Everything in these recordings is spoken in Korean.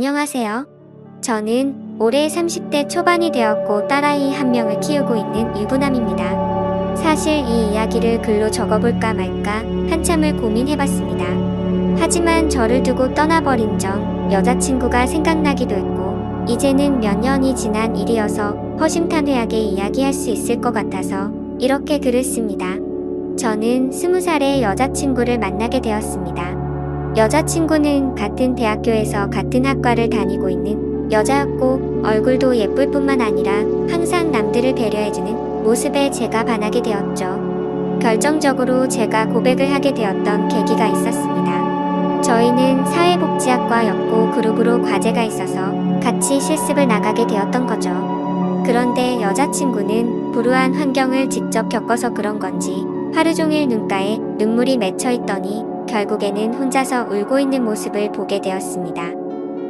안녕하세요. 저는 올해 30대 초반이 되었고 딸아이 한 명을 키우고 있는 유부남입니다. 사실 이 이야기를 글로 적어볼까 말까 한참을 고민해봤습니다. 하지만 저를 두고 떠나버린 전 여자친구가 생각나기도 했고 이제는 몇 년이 지난 일이어서 허심탄회하게 이야기할 수 있을 것 같아서 이렇게 글을 씁니다. 저는 20살에 여자친구를 만나게 되었습니다. 여자친구는 같은 대학교에서 같은 학과를 다니고 있는 여자였고 얼굴도 예쁠 뿐만 아니라 항상 남들을 배려해주는 모습에 제가 반하게 되었죠. 결정적으로 제가 고백을 하게 되었던 계기가 있었습니다. 저희는 사회복지학과였고 그룹으로 과제가 있어서 같이 실습을 나가게 되었던 거죠. 그런데 여자친구는 불우한 환경을 직접 겪어서 그런 건지 하루 종일 눈가에 눈물이 맺혀 있더니 결국에는 혼자서 울고 있는 모습을 보게 되었습니다.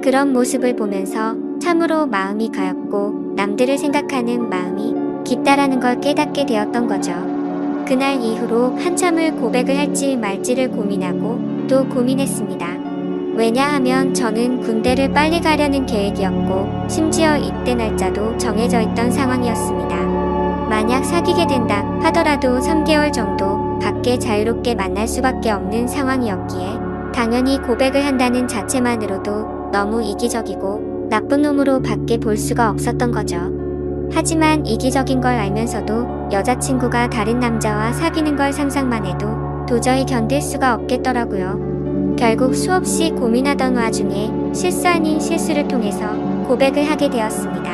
그런 모습을 보면서 참으로 마음이 가엽고 남들을 생각하는 마음이 깊다라는 걸 깨닫게 되었던 거죠. 그날 이후로 한참을 고백을 할지 말지를 고민하고 또 고민했습니다. 왜냐하면 저는 군대를 빨리 가려는 계획이었고 심지어 입대 날짜도 정해져 있던 상황이었습니다. 만약 사귀게 된다 하더라도 3개월 정도 밖에 자유롭게 만날 수밖에 없는 상황이었기에 당연히 고백을 한다는 자체만으로도 너무 이기적이고 나쁜 놈으로 밖에 볼 수가 없었던 거죠. 하지만 이기적인 걸 알면서도 여자친구가 다른 남자와 사귀는 걸 상상만 해도 도저히 견딜 수가 없겠더라고요. 결국 수없이 고민하던 와중에 실수 아닌 실수를 통해서 고백을 하게 되었습니다.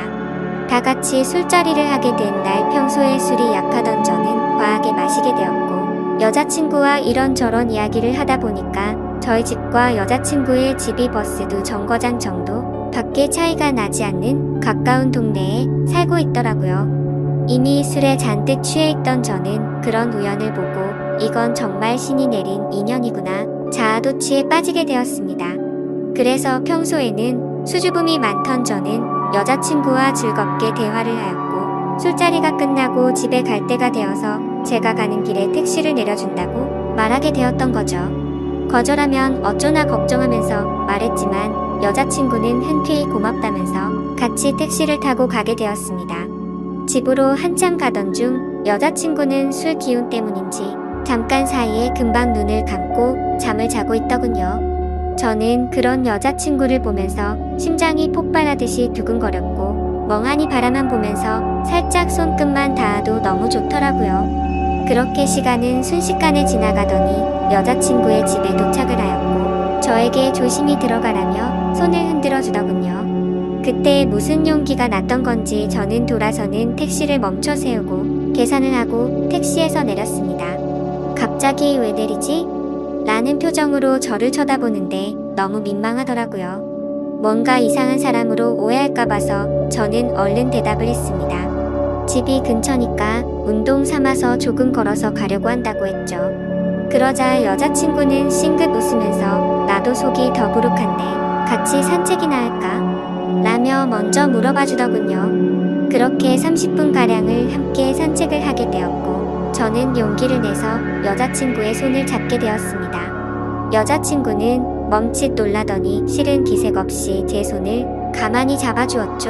다 같이 술자리를 하게 된 날 평소에 술이 약하던 저는 과하게 마시게 되었고 여자친구와 이런저런 이야기를 하다 보니까 저희 집과 여자친구의 집이 버스도 정거장 정도 밖에 차이가 나지 않는 가까운 동네에 살고 있더라고요. 이미 술에 잔뜩 취해 있던 저는 그런 우연을 보고 이건 정말 신이 내린 인연이구나 자아도취에 빠지게 되었습니다. 그래서 평소에는 수줍음이 많던 저는 여자친구와 즐겁게 대화를 하였고 술자리가 끝나고 집에 갈 때가 되어서 제가 가는 길에 택시를 내려준다고 말하게 되었던 거죠. 거절하면 어쩌나 걱정하면서 말했지만 여자친구는 흔쾌히 고맙다면서 같이 택시를 타고 가게 되었습니다. 집으로 한참 가던 중 여자친구는 술 기운 때문인지 잠깐 사이에 금방 눈을 감고 잠을 자고 있더군요. 저는 그런 여자친구를 보면서 심장이 폭발하듯이 두근거렸고 멍하니 바라만 보면서 살짝 손끝만 닿아도 너무 좋더라고요. 그렇게 시간은 순식간에 지나가더니 여자친구의 집에 도착을 하였고 저에게 조심히 들어가라며 손을 흔들어 주더군요. 그때 무슨 용기가 났던 건지 저는 돌아서는 택시를 멈춰 세우고 계산을 하고 택시에서 내렸습니다. 갑자기 왜 내리지? 라는 표정으로 저를 쳐다보는데 너무 민망하더라고요. 뭔가 이상한 사람으로 오해할까 봐서 저는 얼른 대답을 했습니다. 집이 근처니까 운동 삼아서 조금 걸어서 가려고 한다고 했죠. 그러자 여자친구는 싱긋 웃으면서 나도 속이 더부룩한데 같이 산책이나 할까? 라며 먼저 물어봐 주더군요. 그렇게 30분가량을 함께 산책을 하게 되었고 저는 용기를 내서 여자친구의 손을 잡게 되었습니다. 여자친구는 멈칫 놀라더니 실은 기색 없이 제 손을 가만히 잡아주었죠.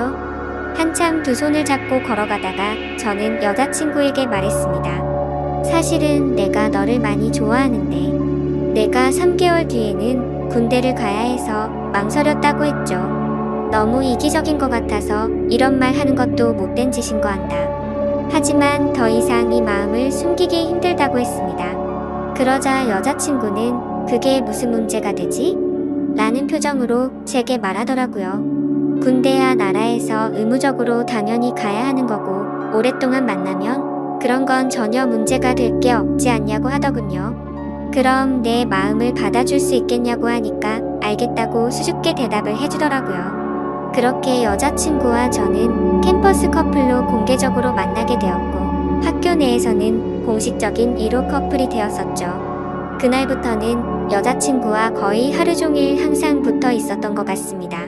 한참 두 손을 잡고 걸어가다가 저는 여자친구에게 말했습니다. 사실은 내가 너를 많이 좋아하는데 내가 3개월 뒤에는 군대를 가야 해서 망설였다고 했죠. 너무 이기적인 것 같아서 이런 말 하는 것도 못된 짓인 거 안다. 하지만 더 이상 이 마음을 숨기기 힘들다고 했습니다. 그러자 여자친구는 그게 무슨 문제가 되지? 라는 표정으로 제게 말하더라고요. 군대야 나라에서 의무적으로 당연히 가야 하는 거고 오랫동안 만나면 그런 건 전혀 문제가 될 게 없지 않냐고 하더군요. 그럼 내 마음을 받아줄 수 있겠냐고 하니까 알겠다고 수줍게 대답을 해주더라고요. 그렇게 여자친구와 저는 캠퍼스 커플로 공개적으로 만나게 되었고 학교 내에서는 공식적인 1호 커플이 되었었죠. 그날부터는 여자친구와 거의 하루 종일 항상 붙어 있었던 것 같습니다.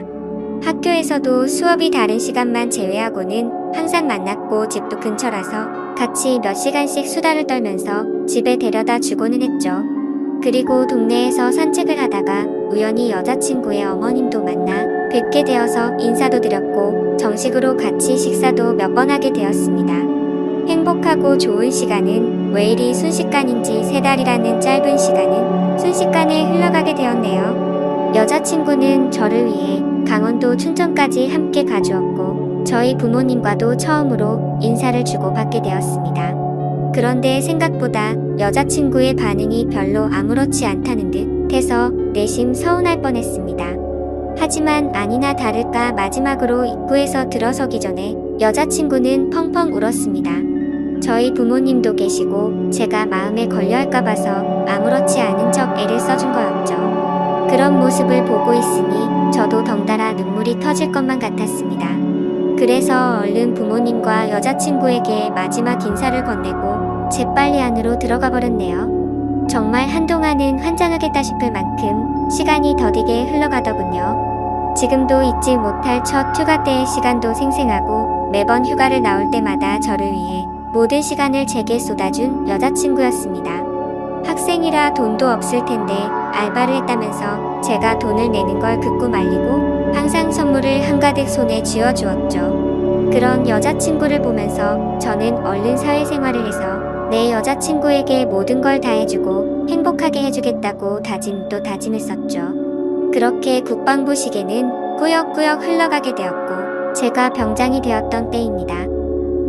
학교에서도 수업이 다른 시간만 제외하고는 항상 만났고 집도 근처라서 같이 몇 시간씩 수다를 떨면서 집에 데려다 주고는 했죠. 그리고 동네에서 산책을 하다가 우연히 여자친구의 어머님도 만나 뵙게 되어서 인사도 드렸고 정식으로 같이 식사도 몇 번 하게 되었습니다. 행복하고 좋은 시간은 왜 이리 순식간인지 3달이라는 짧은 시간은 순식간에 흘러가게 되었네요. 여자친구는 저를 위해 강원도 춘천까지 함께 가주었고 저희 부모님과도 처음으로 인사를 주고받게 되었습니다. 그런데 생각보다 여자친구의 반응이 별로 아무렇지 않다는 듯 해서 내심 서운할 뻔했습니다. 하지만 아니나 다를까 마지막으로 입구에서 들어서기 전에 여자친구는 펑펑 울었습니다. 저희 부모님도 계시고 제가 마음에 걸려할까 봐서 아무렇지 않은 척 애를 써준 거였죠. 그런 모습을 보고 있으니 저도 덩달아 눈물이 터질 것만 같았습니다. 그래서 얼른 부모님과 여자친구에게 마지막 인사를 건네고 재빨리 안으로 들어가 버렸네요. 정말 한동안은 환장하겠다 싶을 만큼 시간이 더디게 흘러가더군요. 지금도 잊지 못할 첫 휴가 때의 시간도 생생하고 매번 휴가를 나올 때마다 저를 위해 모든 시간을 제게 쏟아준 여자친구였습니다. 학생이라 돈도 없을 텐데 알바를 했다면서 제가 돈을 내는 걸 듣고 말리고 항상 선물을 한가득 손에 쥐어주었죠. 그런 여자친구를 보면서 저는 얼른 사회생활을 해서 내 여자친구에게 모든 걸 다 해주고 행복하게 해주겠다고 다짐도 다짐했었죠. 그렇게 국방부 시계는 꾸역꾸역 흘러가게 되었고 제가 병장이 되었던 때입니다.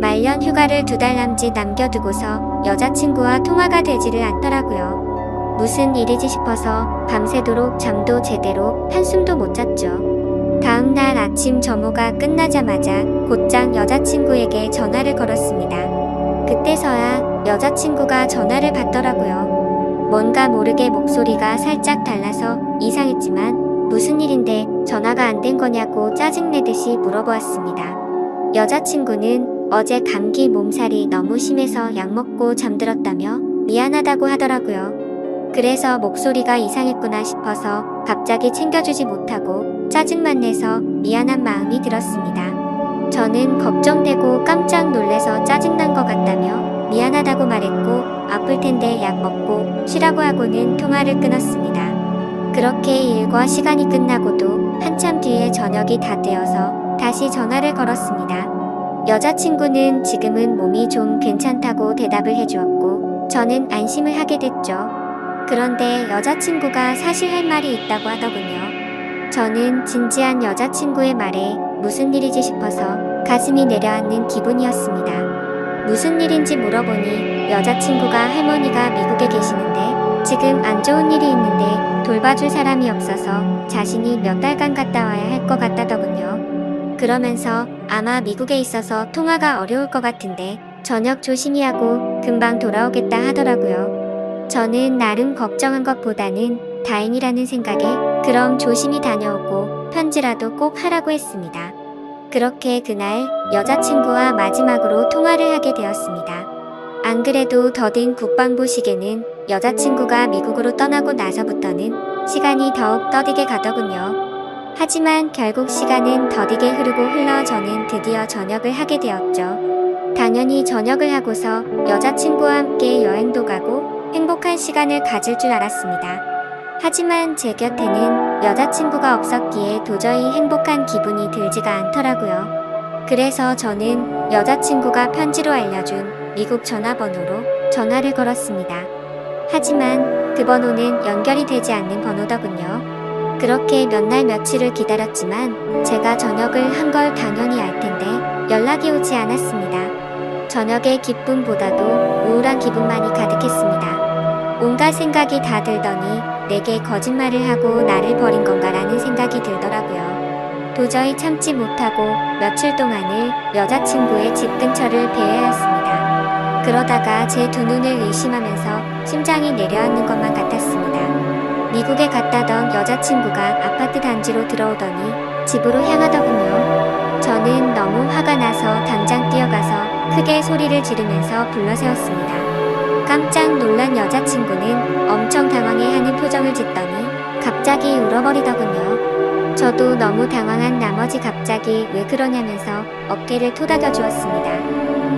말년 휴가를 2달 남짓 남겨두고서 여자친구와 통화가 되지를 않더라고요. 무슨 일이지 싶어서 밤새도록 잠도 제대로 한숨도 못 잤죠. 다음날 아침 점호가 끝나자마자 곧장 여자친구에게 전화를 걸었습니다. 그때서야 여자친구가 전화를 받더라고요. 뭔가 모르게 목소리가 살짝 달라서 이상했지만 무슨 일인데 전화가 안 된 거냐고 짜증내듯이 물어보았습니다. 여자친구는 어제 감기 몸살이 너무 심해서 약 먹고 잠들었다며 미안하다고 하더라고요. 그래서 목소리가 이상했구나 싶어서 갑자기 챙겨주지 못하고 짜증만 내서 미안한 마음이 들었습니다. 저는 걱정되고 깜짝 놀래서 짜증난 것 같다며 미안하다고 말했고 아플 텐데 약 먹고 쉬라고 하고는 통화를 끊었습니다. 그렇게 일과 시간이 끝나고도 한참 뒤에 저녁이 다 되어서 다시 전화를 걸었습니다. 여자친구는 지금은 몸이 좀 괜찮다고 대답을 해주었고 저는 안심을 하게 됐죠. 그런데 여자친구가 사실 할 말이 있다고 하더군요. 저는 진지한 여자친구의 말에 무슨 일이지 싶어서 가슴이 내려앉는 기분이었습니다. 무슨 일인지 물어보니 여자친구가 할머니가 미국에 계시는데 지금 안 좋은 일이 있는데 돌봐줄 사람이 없어서 자신이 몇 달간 갔다 와야 할 것 같다더군요. 그러면서 아마 미국에 있어서 통화가 어려울 것 같은데 저녁 조심히 하고 금방 돌아오겠다 하더라고요. 저는 나름 걱정한 것보다는 다행이라는 생각에 그럼 조심히 다녀오고 편지라도 꼭 하라고 했습니다. 그렇게 그날 여자친구와 마지막으로 통화를 하게 되었습니다. 안 그래도 더딘 국방부 시계는 여자친구가 미국으로 떠나고 나서부터는 시간이 더욱 더디게 가더군요. 하지만 결국 시간은 더디게 흐르고 흘러 저는 드디어 전역을 하게 되었죠. 당연히 전역을 하고서 여자친구와 함께 여행도 가고 행복한 시간을 가질 줄 알았습니다. 하지만 제 곁에는 여자친구가 없었기에 도저히 행복한 기분이 들지가 않더라고요. 그래서 저는 여자친구가 편지로 알려준 미국 전화번호로 전화를 걸었습니다. 하지만 그 번호는 연결이 되지 않는 번호더군요. 그렇게 몇 날 며칠을 기다렸지만 제가 전역을 한 걸 당연히 알 텐데 연락이 오지 않았습니다. 저녁의 기쁨보다도 우울한 기분만이 가득했습니다. 온갖 생각이 다 들더니 내게 거짓말을 하고 나를 버린 건가라는 생각이 들더라고요. 도저히 참지 못하고 며칠 동안을 여자친구의 집 근처를 배회하였습니다. 그러다가 제 두 눈을 의심하면서 심장이 내려앉는 것만 같았습니다. 미국에 갔다던 여자친구가 아파트 단지로 들어오더니 집으로 향하더군요. 저는 너무 화가 나서 당장 뛰어가서 크게 소리를 지르면서 불러세웠습니다. 깜짝 놀란 여자친구는 엄청 당황해하는 표정을 짓더니 갑자기 울어버리더군요. 저도 너무 당황한 나머지 갑자기 왜 그러냐면서 어깨를 토닥여 주었습니다.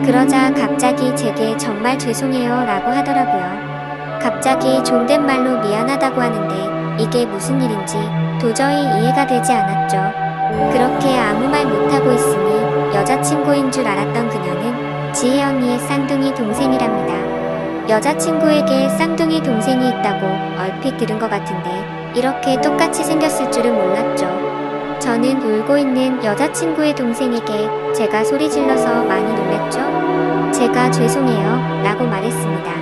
그러자 갑자기 제게 정말 죄송해요 라고 하더라고요. 갑자기 존댓말로 미안하다고 하는데 이게 무슨 일인지 도저히 이해가 되지 않았죠. 여자친구인 줄 알았던 그녀는 지혜 언니의 쌍둥이 동생이랍니다. 여자친구에게 쌍둥이 동생이 있다고 얼핏 들은 것 같은데 이렇게 똑같이 생겼을 줄은 몰랐죠. 저는 울고 있는 여자친구의 동생에게 제가 소리 질러서 많이 놀랬죠. 제가 죄송해요 라고 말했습니다.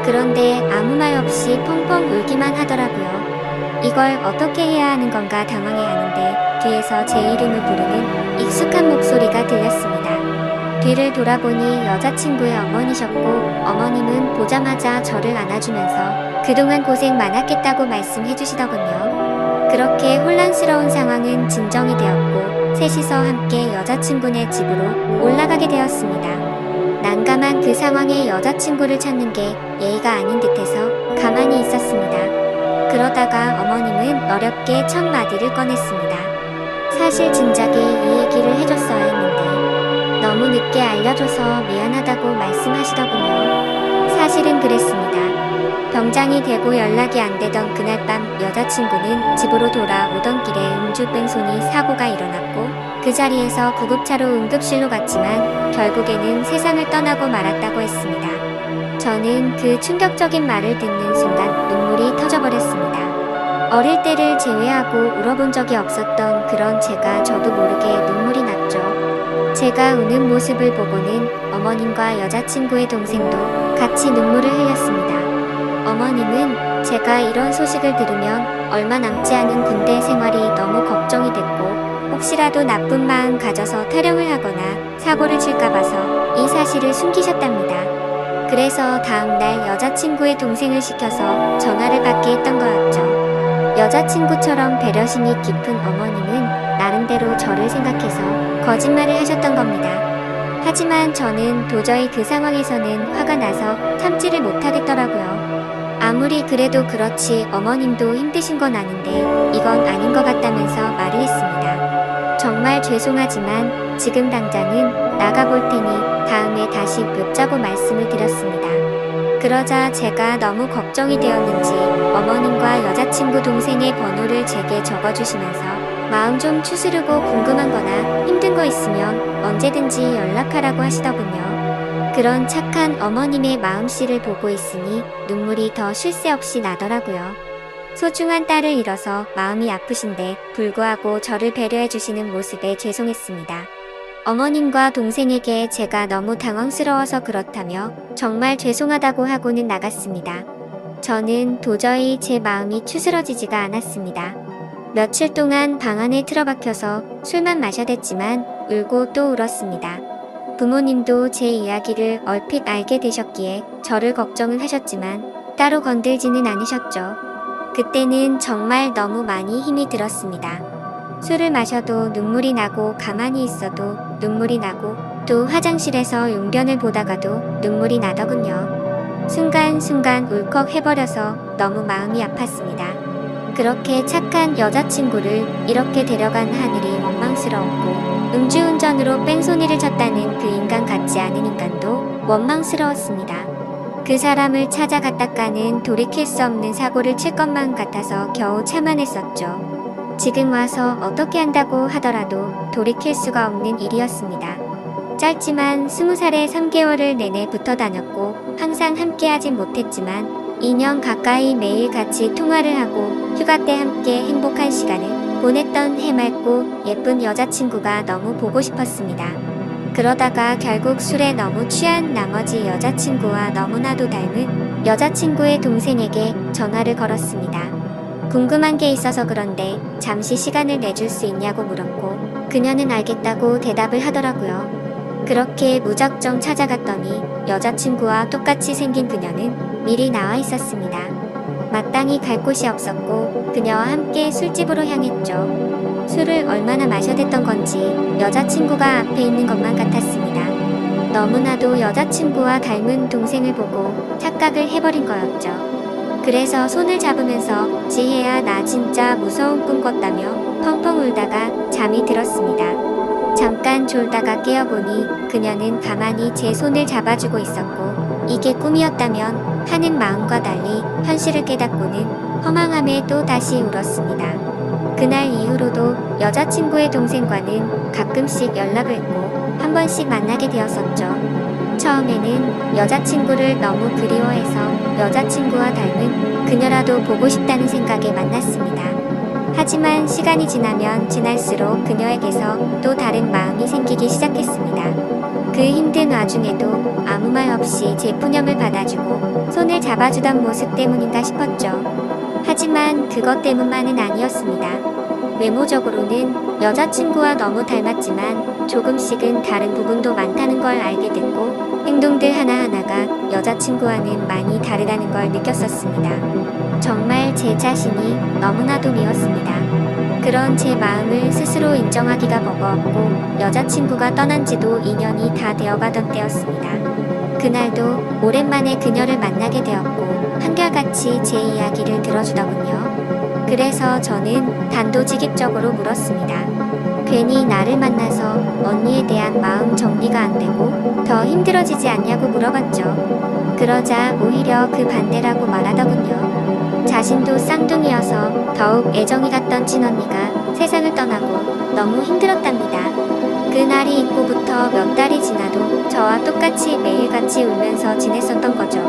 그런데 아무 말 없이 펑펑 울기만 하더라고요. 이걸 어떻게 해야 하는 건가 당황해하는데 뒤에서 제 이름을 부르는 익숙한 목소리가 들렸습니다. 뒤를 돌아보니 여자친구의 어머니셨고 어머님은 보자마자 저를 안아주면서 그동안 고생 많았겠다고 말씀해 주시더군요. 그렇게 혼란스러운 상황은 진정이 되었고 셋이서 함께 여자친구네 집으로 올라가게 되었습니다. 난감한 그 상황에 여자친구를 찾는 게 예의가 아닌 듯해서 가만히 있었습니다. 그러다가 어머님은 어렵게 첫 마디를 꺼냈습니다. 사실 진작에 이 얘기를 해줬어야 했는데 너무 늦게 알려줘서 미안하다고 말씀하시더군요. 사실은 그랬습니다. 병장이 되고 연락이 안 되던 그날 밤 여자친구는 집으로 돌아오던 길에 음주뺑소니 사고가 일어났고 그 자리에서 구급차로 응급실로 갔지만 결국에는 세상을 떠나고 말았다고 했습니다. 저는 그 충격적인 말을 듣는 순간 눈물이 터져버렸습니다. 어릴 때를 제외하고 울어본 적이 없었던 그런 제가 저도 모르게 눈물이 났죠. 제가 우는 모습을 보고는 어머님과 여자친구의 동생도 같이 눈물을 흘렸습니다. 어머님은 제가 이런 소식을 들으면 얼마 남지 않은 군대 생활이 너무 걱정이 됐고 혹시라도 나쁜 마음 가져서 타령을 하거나 사고를 칠까 봐서 이 사실을 숨기셨답니다. 그래서 다음날 여자친구의 동생을 시켜서 전화를 받게 했던 거였죠. 여자친구처럼 배려심이 깊은 어머님은 나름대로 저를 생각해서 거짓말을 하셨던 겁니다. 하지만 저는 도저히 그 상황에서는 화가 나서 참지를 못하겠더라고요. 아무리 그래도 그렇지 어머님도 힘드신 건 아는데 이건 아닌 것 같다면서 말을 했습니다. 정말 죄송하지만 지금 당장은 나가볼 테니 다음에 다시 뵙자고 말씀을 드렸습니다. 그러자 제가 너무 걱정이 되었는지 어머님과 여자친구 동생의 번호를 제게 적어주시면서 마음 좀 추스르고 궁금한 거나 힘든 거 있으면 언제든지 연락하라고 하시더군요. 그런 착한 어머님의 마음씨를 보고 있으니 눈물이 더 쉴 새 없이 나더라고요. 소중한 딸을 잃어서 마음이 아프신데 불구하고 저를 배려해주시는 모습에 죄송했습니다. 어머님과 동생에게 제가 너무 당황스러워서 그렇다며 정말 죄송하다고 하고는 나갔습니다. 저는 도저히 제 마음이 추스러지지가 않았습니다. 며칠 동안 방 안에 틀어박혀서 술만 마셔댔지만 울고 또 울었습니다. 부모님도 제 이야기를 얼핏 알게 되셨기에 저를 걱정을 하셨지만 따로 건들지는 않으셨죠. 그때는 정말 너무 많이 힘이 들었습니다. 술을 마셔도 눈물이 나고 가만히 있어도 눈물이 나고 또 화장실에서 용변을 보다가도 눈물이 나더군요. 순간순간 울컥 해버려서 너무 마음이 아팠습니다. 그렇게 착한 여자친구를 이렇게 데려간 하늘이 원망스러웠고 음주운전으로 뺑소니를 쳤다는 그 인간 같지 않은 인간도 원망스러웠습니다. 그 사람을 찾아갔다가는 돌이킬 수 없는 사고를 칠 것만 같아서 겨우 참아냈었죠. 지금 와서 어떻게 한다고 하더라도 돌이킬 수가 없는 일이었습니다. 짧지만 20살에 3개월을 내내 붙어 다녔고 항상 함께하진 못했지만 2년 가까이 매일 같이 통화를 하고 휴가 때 함께 행복한 시간을 보냈던 해맑고 예쁜 여자친구가 너무 보고 싶었습니다. 그러다가 결국 술에 너무 취한 나머지 여자친구와 너무나도 닮은 여자친구의 동생에게 전화를 걸었습니다. 궁금한 게 있어서 그런데 잠시 시간을 내줄 수 있냐고 물었고 그녀는 알겠다고 대답을 하더라고요. 그렇게 무작정 찾아갔더니 여자친구와 똑같이 생긴 그녀는 미리 나와 있었습니다. 마땅히 갈 곳이 없었고 그녀와 함께 술집으로 향했죠. 술을 얼마나 마셔댔던 건지 여자친구가 앞에 있는 것만 같았습니다. 너무나도 여자친구와 닮은 동생을 보고 착각을 해버린 거였죠. 그래서 손을 잡으면서 지혜야 나 진짜 무서운 꿈 꿨다며 펑펑 울다가 잠이 들었습니다. 잠깐 졸다가 깨어보니 그녀는 가만히 제 손을 잡아주고 있었고 이게 꿈이었다면 하는 마음과 달리 현실을 깨닫고는 허망함에 또 다시 울었습니다. 그날 이후로도 여자친구의 동생과는 가끔씩 연락을 했고 한 번씩 만나게 되었었죠. 처음에는 여자친구를 너무 그리워해서 여자친구와 닮은 그녀라도 보고 싶다는 생각에 만났습니다. 하지만 시간이 지나면 지날수록 그녀에게서 또 다른 마음이 생기기 시작했습니다. 그 힘든 와중에도 아무 말 없이 제 푸념을 받아주고 손을 잡아주던 모습 때문인가 싶었죠. 하지만 그것 때문만은 아니었습니다. 외모적으로는 여자친구와 너무 닮았지만 조금씩은 다른 부분도 많다는 걸 알게 됐고 행동들 하나하나가 여자친구와는 많이 다르다는 걸 느꼈었습니다. 정말 제 자신이 너무나도 미웠습니다. 그런 제 마음을 스스로 인정하기가 버거웠고 여자친구가 떠난 지도 2년이 다 되어가던 때였습니다. 그날도 오랜만에 그녀를 만나게 되었고 한결같이 제 이야기를 들어주더군요. 그래서 저는 단도직입적으로 물었습니다. 괜히 나를 만나서 언니에 대한 마음 정리가 안 되고 더 힘들어지지 않냐고 물어봤죠. 그러자 오히려 그 반대라고 말하더군요. 자신도 쌍둥이여서 더욱 애정이 갔던 친언니가 세상을 떠나고 너무 힘들었답니다. 그날이 있고부터 몇 달이 지나도 저와 똑같이 매일같이 울면서 지냈었던 거죠.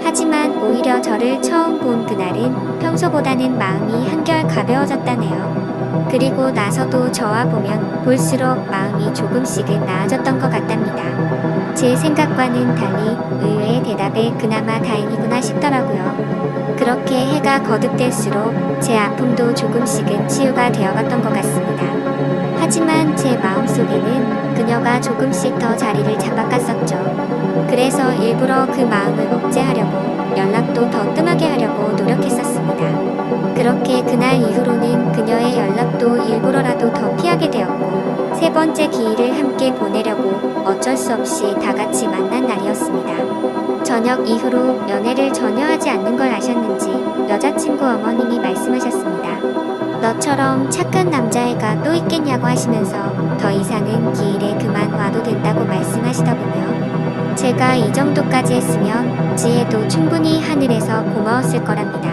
하지만 오히려 저를 처음 본 그날은 평소보다는 마음이 한결 가벼워졌다네요. 그리고 나서도 저와 보면 볼수록 마음이 조금씩은 나아졌던 것 같답니다. 제 생각과는 달리 의외의 대답에 그나마 다행이구나 싶더라고요. 그렇게 해가 거듭될수록 제 아픔도 조금씩은 치유가 되어갔던 것 같습니다. 하지만 제 마음속에는 그녀가 조금씩 더 자리를 잡아갔었죠. 그래서 일부러 그 마음을 억제하려고 연락도 더 뜸하게 하려고 노력했었습니다. 그렇게 그날 이후로는 그녀의 연락도 일부러라도 더 피하게 되었고 세 번째 기일을 함께 보내려고 어쩔 수 없이 다 같이 만난 날이었습니다. 저녁 이후로 연애를 전혀 하지 않는 걸 아셨는지 여자친구 어머님이 말씀하셨습니다. 너처럼 착한 남자애가 또 있겠냐고 하시면서 더 이상은 기일에 그만 와도 된다고 말씀하시더군요. 제가 이 정도까지 했으면 지혜도 충분히 하늘에서 고마웠을 거랍니다.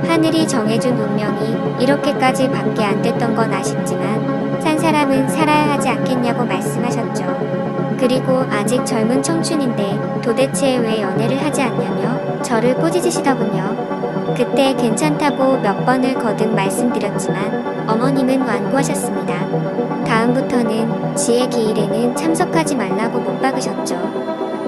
하늘이 정해준 운명이 이렇게까지 밖에 안 됐던 건 아쉽지만 산 사람은 살아야 하지 않겠냐고 말씀하셨죠. 그리고 아직 젊은 청춘인데 도대체 왜 연애를 하지 않냐며 저를 꼬지지시더군요. 그때 괜찮다고 몇 번을 거듭 말씀드렸지만 어머님은 완고하셨습니다. 다음부터는 지혜 기일에는 참석하지 말라고 못 박으셨죠.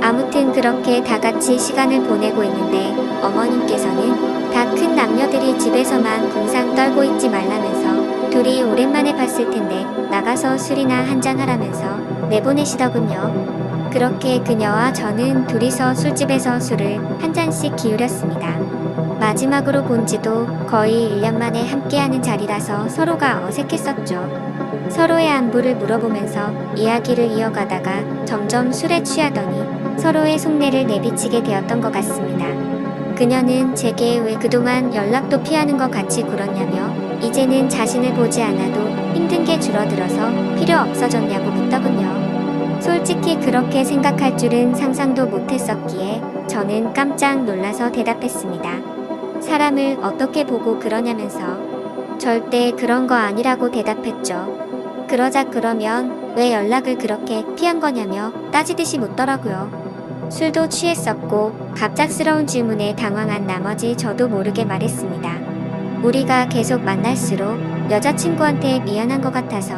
아무튼 그렇게 다 같이 시간을 보내고 있는데 어머님께서는 다 큰 남녀들이 집에서만 궁상 떨고 있지 말라면서 둘이 오랜만에 봤을 텐데 나가서 술이나 한잔 하라면서 내보내시더군요. 그렇게 그녀와 저는 둘이서 술집에서 술을 한 잔씩 기울였습니다. 마지막으로 본 지도 거의 1년 만에 함께하는 자리라서 서로가 어색했었죠. 서로의 안부를 물어보면서 이야기를 이어가다가 점점 술에 취하더니 서로의 속내를 내비치게 되었던 것 같습니다. 그녀는 제게 왜 그동안 연락도 피하는 것 같이 굴었냐며 이제는 자신을 보지 않아도 힘든 게 줄어들어서 필요 없어졌냐고 묻더군요. 솔직히 그렇게 생각할 줄은 상상도 못했었기에 저는 깜짝 놀라서 대답했습니다. 사람을 어떻게 보고 그러냐면서 절대 그런 거 아니라고 대답했죠. 그러자 그러면 왜 연락을 그렇게 피한 거냐며 따지듯이 묻더라고요. 술도 취했었고 갑작스러운 질문에 당황한 나머지 저도 모르게 말했습니다. 우리가 계속 만날수록 여자친구한테 미안한 것 같아서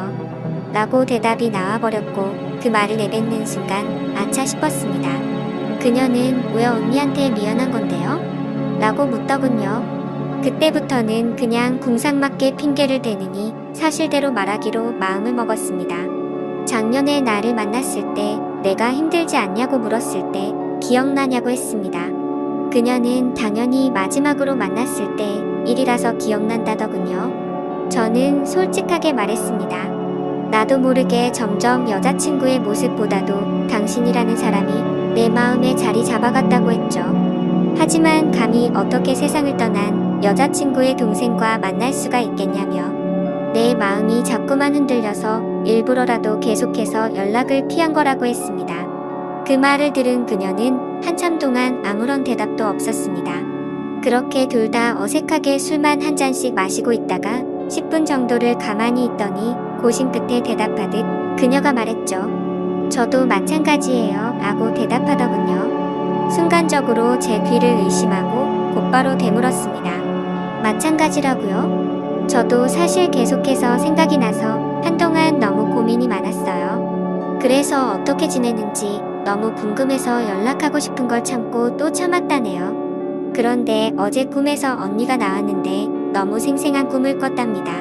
라고 대답이 나와버렸고 그 말을 내뱉는 순간 아차 싶었습니다. 그녀는 왜 언니한테 미안한 건데요? 라고 묻더군요. 그때부터는 그냥 궁상맞게 핑계를 대느니 사실대로 말하기로 마음을 먹었습니다. 작년에 나를 만났을 때 내가 힘들지 않냐고 물었을 때 기억나냐고 했습니다. 그녀는 당연히 마지막으로 만났을 때 일이라서 기억난다더군요. 저는 솔직하게 말했습니다. 나도 모르게 점점 여자친구의 모습보다도 당신이라는 사람이 내 마음에 자리 잡아갔다고 했죠. 하지만 감히 어떻게 세상을 떠난 여자친구의 동생과 만날 수가 있겠냐며 내 마음이 자꾸만 흔들려서 일부러라도 계속해서 연락을 피한 거라고 했습니다. 그 말을 들은 그녀는 한참 동안 아무런 대답도 없었습니다. 그렇게 둘 다 어색하게 술만 한 잔씩 마시고 있다가 10분 정도를 가만히 있더니 고심 끝에 대답하듯 그녀가 말했죠. 저도 마찬가지예요 라고 대답하더군요. 순간적으로 제 귀를 의심하고 곧바로 되물었습니다. 마찬가지라고요? 저도 사실 계속해서 생각이 나서 한동안 너무 고민이 많았어요. 그래서 어떻게 지내는지 너무 궁금해서 연락하고 싶은 걸 참고 또 참았다네요. 그런데 어제 꿈에서 언니가 나왔는데 너무 생생한 꿈을 꿨답니다.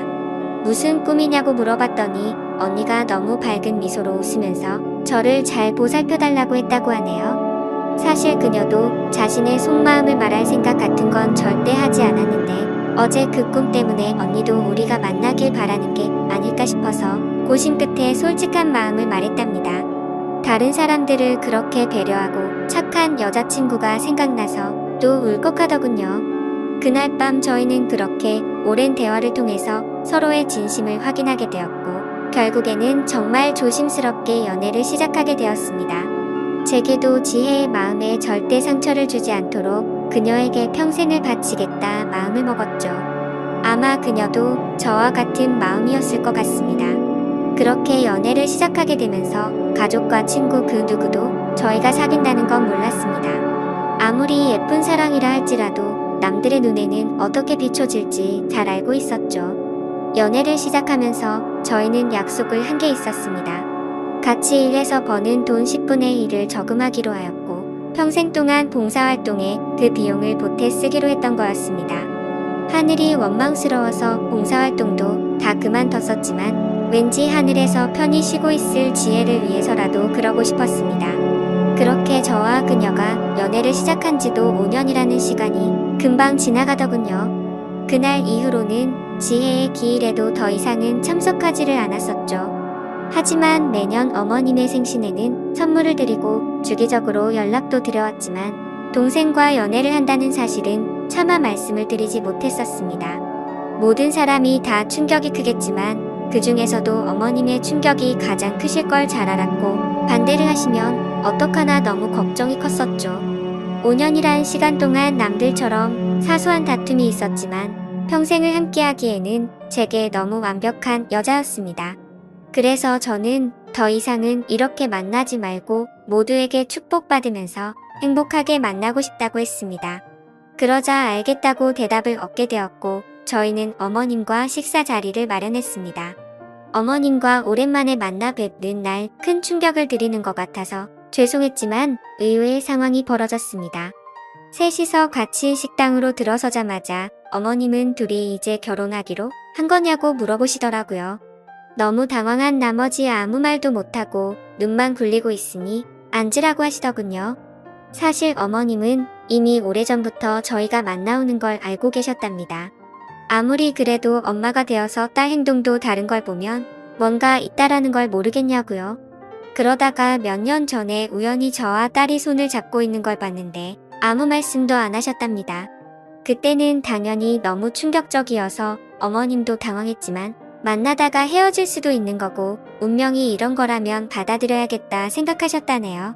무슨 꿈이냐고 물어봤더니 언니가 너무 밝은 미소로 웃으면서 저를 잘 보살펴달라고 했다고 하네요. 사실 그녀도 자신의 속마음을 말할 생각 같은 건 절대 하지 않았는데 어제 그 꿈 때문에 언니도 우리가 만나길 바라는 게 아닐까 싶어서 고심 끝에 솔직한 마음을 말했답니다. 다른 사람들을 그렇게 배려하고 착한 여자친구가 생각나서 또 울컥하더군요. 그날 밤 저희는 그렇게 오랜 대화를 통해서 서로의 진심을 확인하게 되었고 결국에는 정말 조심스럽게 연애를 시작하게 되었습니다. 제게도 지혜의 마음에 절대 상처를 주지 않도록 그녀에게 평생을 바치겠다 마음을 먹었죠. 아마 그녀도 저와 같은 마음이었을 것 같습니다. 그렇게 연애를 시작하게 되면서 가족과 친구 그 누구도 저희가 사귄다는 건 몰랐습니다. 아무리 예쁜 사랑이라 할지라도 남들의 눈에는 어떻게 비춰질지 잘 알고 있었죠. 연애를 시작하면서 저희는 약속을 한 게 있었습니다. 같이 일해서 버는 돈 10분의 1을 저금하기로 하였고 평생 동안 봉사활동에 그 비용을 보태 쓰기로 했던 거였습니다. 하늘이 원망스러워서 봉사활동도 다 그만뒀었지만 왠지 하늘에서 편히 쉬고 있을 지혜를 위해서라도 그러고 싶었습니다. 그렇게 저와 그녀가 연애를 시작한 지도 5년이라는 시간이 금방 지나가더군요. 그날 이후로는 지혜의 기일에도 더 이상은 참석하지를 않았었죠. 하지만 매년 어머님의 생신에는 선물을 드리고 주기적으로 연락도 드려왔지만 동생과 연애를 한다는 사실은 차마 말씀을 드리지 못했었습니다. 모든 사람이 다 충격이 크겠지만 그 중에서도 어머님의 충격이 가장 크실 걸 잘 알았고 반대를 하시면 어떡하나 너무 걱정이 컸었죠. 5년이란 시간 동안 남들처럼 사소한 다툼이 있었지만 평생을 함께하기에는 제게 너무 완벽한 여자였습니다. 그래서 저는 더 이상은 이렇게 만나지 말고 모두에게 축복받으면서 행복하게 만나고 싶다고 했습니다. 그러자 알겠다고 대답을 얻게 되었고 저희는 어머님과 식사 자리를 마련했습니다. 어머님과 오랜만에 만나 뵙는 날 큰 충격을 드리는 것 같아서 죄송했지만 의외의 상황이 벌어졌습니다. 셋이서 같이 식당으로 들어서자마자 어머님은 둘이 이제 결혼하기로 한 거냐고 물어보시더라고요. 너무 당황한 나머지 아무 말도 못하고 눈만 굴리고 있으니 앉으라고 하시더군요. 사실 어머님은 이미 오래전부터 저희가 만나오는 걸 알고 계셨답니다. 아무리 그래도 엄마가 되어서 딸 행동도 다른 걸 보면 뭔가 있다라는 걸 모르겠냐고요. 그러다가 몇 년 전에 우연히 저와 딸이 손을 잡고 있는 걸 봤는데 아무 말씀도 안 하셨답니다. 그때는 당연히 너무 충격적이어서 어머님도 당황했지만 만나다가 헤어질 수도 있는 거고 운명이 이런 거라면 받아들여야겠다 생각하셨다네요.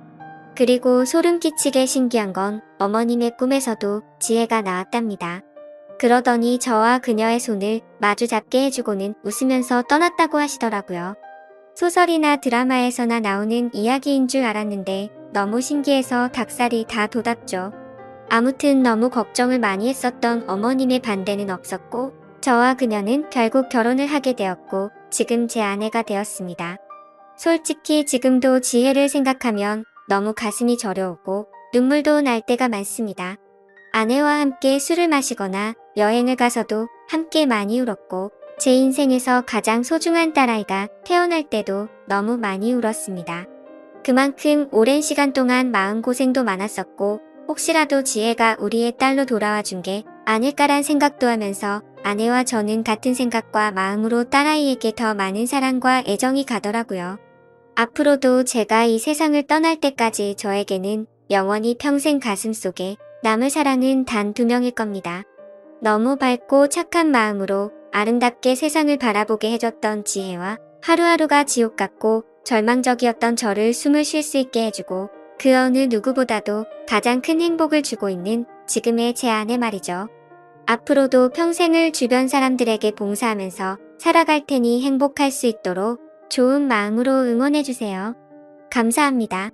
그리고 소름 끼치게 신기한 건 어머님의 꿈에서도 지혜가 나왔답니다. 그러더니 저와 그녀의 손을 마주 잡게 해주고는 웃으면서 떠났다고 하시더라고요. 소설이나 드라마에서나 나오는 이야기인 줄 알았는데 너무 신기해서 닭살이 다 돋았죠. 아무튼 너무 걱정을 많이 했었던 어머님의 반대는 없었고 저와 그녀는 결국 결혼을 하게 되었고 지금 제 아내가 되었습니다. 솔직히 지금도 지혜를 생각하면 너무 가슴이 저려오고 눈물도 날 때가 많습니다. 아내와 함께 술을 마시거나 여행을 가서도 함께 많이 울었고 제 인생에서 가장 소중한 딸아이가 태어날 때도 너무 많이 울었습니다. 그만큼 오랜 시간 동안 마음고생도 많았었고 혹시라도 지혜가 우리의 딸로 돌아와 준 게 아닐까란 생각도 하면서 아내와 저는 같은 생각과 마음으로 딸아이에게 더 많은 사랑과 애정이 가더라고요. 앞으로도 제가 이 세상을 떠날 때까지 저에게는 영원히 평생 가슴속에 남을 사랑은 단 2명일 겁니다. 너무 밝고 착한 마음으로 아름답게 세상을 바라보게 해줬던 지혜와 하루하루가 지옥 같고 절망적이었던 저를 숨을 쉴 수 있게 해주고 그 어느 누구보다도 가장 큰 행복을 주고 있는 지금의 제 아내 말이죠. 앞으로도 평생을 주변 사람들에게 봉사하면서 살아갈 테니 행복할 수 있도록 좋은 마음으로 응원해주세요. 감사합니다.